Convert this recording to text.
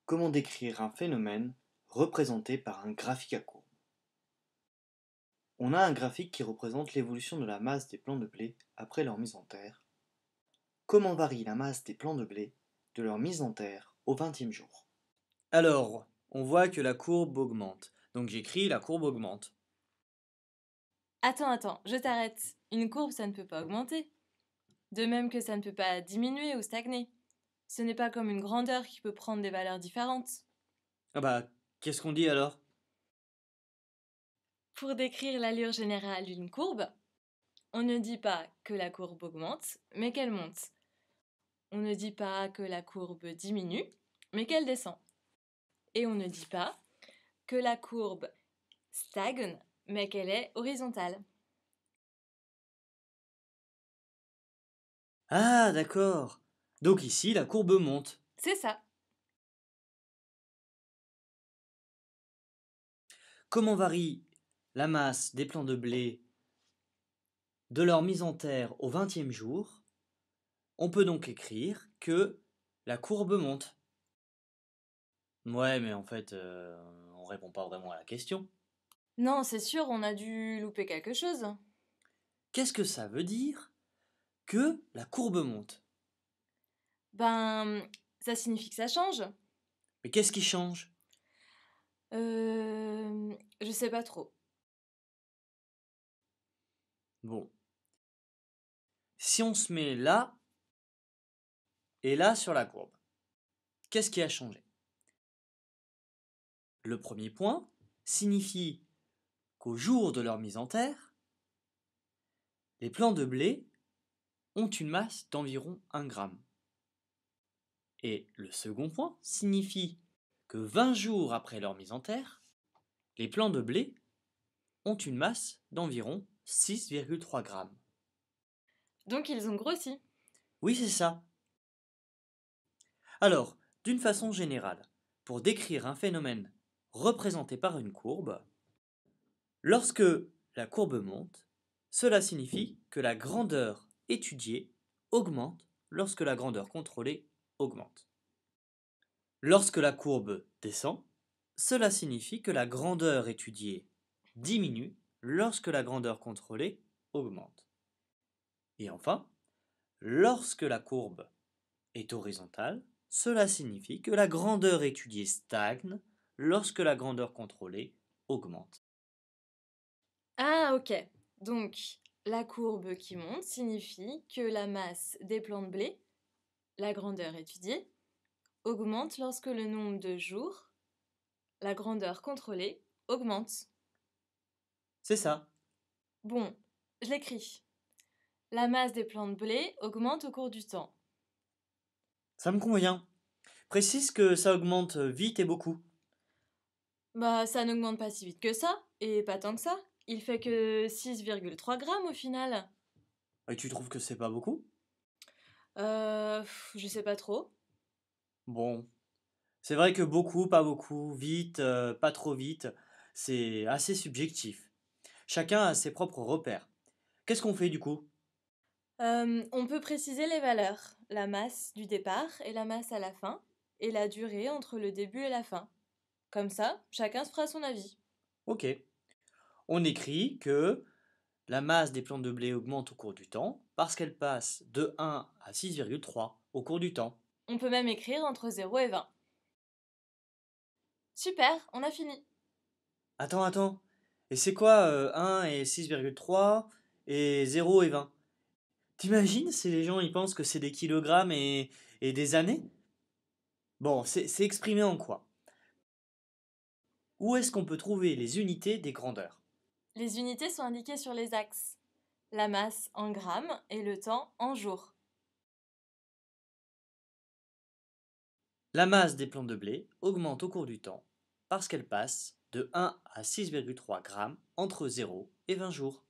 Comment décrire un phénomène représenté par un graphique à courbe? On a un graphique qui représente l'évolution de la masse des plants de blé après leur mise en terre. Comment varie la masse des plants de blé de leur mise en terre au 20e jour? Alors, on voit que la courbe augmente. Donc j'écris la courbe augmente. Attends, je t'arrête. Une courbe, ça ne peut pas augmenter. De même que ça ne peut pas diminuer ou stagner. Ce n'est pas comme une grandeur qui peut prendre des valeurs différentes. Ah bah, qu'est-ce qu'on dit alors? Pour décrire l'allure générale d'une courbe, on ne dit pas que la courbe augmente, mais qu'elle monte. On ne dit pas que la courbe diminue, mais qu'elle descend. Et on ne dit pas que la courbe stagne, mais qu'elle est horizontale. Ah, d'accord. Donc ici, la courbe monte. C'est ça. Comment varie la masse des plants de blé de leur mise en terre au 20e jour? On peut donc écrire que la courbe monte. Ouais, mais en fait, on répond pas vraiment à la question. Non, c'est sûr, on a dû louper quelque chose. Qu'est-ce que ça veut dire que la courbe monte? Ça signifie que ça change. Mais qu'est-ce qui change? Je sais pas trop. Bon. Si on se met là et là sur la courbe, qu'est-ce qui a changé? Le premier point signifie qu'au jour de leur mise en terre, les plants de blé ont une masse d'environ 1 gramme. Et le second point signifie que 20 jours après leur mise en terre, les plants de blé ont une masse d'environ 6,3 grammes. Donc ils ont grossi. Oui, c'est ça. Alors, d'une façon générale, pour décrire un phénomène représenté par une courbe, lorsque la courbe monte, cela signifie que la grandeur étudiée augmente lorsque la grandeur contrôlée augmente. Lorsque la courbe descend, cela signifie que la grandeur étudiée diminue lorsque la grandeur contrôlée augmente. Et enfin, lorsque la courbe est horizontale, cela signifie que la grandeur étudiée stagne lorsque la grandeur contrôlée augmente. Ah, ok. Donc, la courbe qui monte signifie que la masse des plants de blé, la grandeur étudiée, augmente lorsque le nombre de jours, la grandeur contrôlée, augmente. C'est ça. Bon, je l'écris. La masse des plants de blé augmente au cours du temps. Ça me convient. Précise que ça augmente vite et beaucoup. Ça n'augmente pas si vite que ça, et pas tant que ça. Il fait que 6,3 grammes au final. Et tu trouves que c'est pas beaucoup? Je sais pas trop. Bon, c'est vrai que beaucoup, vite, pas trop vite, c'est assez subjectif. Chacun a ses propres repères. Qu'est-ce qu'on fait du coup? On peut préciser les valeurs, la masse du départ et la masse à la fin, et la durée entre le début et la fin. Comme ça, chacun se fera son avis. Ok. On écrit que la masse des plants de blé augmente au cours du temps parce qu'elle passe de 1 à 6,3 au cours du temps. On peut même écrire entre 0 et 20. Super, on a fini. Attends. Et c'est quoi 1 et 6,3 et 0 et 20? T'imagines si les gens ils pensent que c'est des kilogrammes et des années? Bon, c'est exprimé en quoi? Où est-ce qu'on peut trouver les unités des grandeurs? Les unités sont indiquées sur les axes. La masse en grammes et le temps en jours. La masse des plants de blé augmente au cours du temps parce qu'elle passe de 1 à 6,3 grammes entre 0 et 20 jours.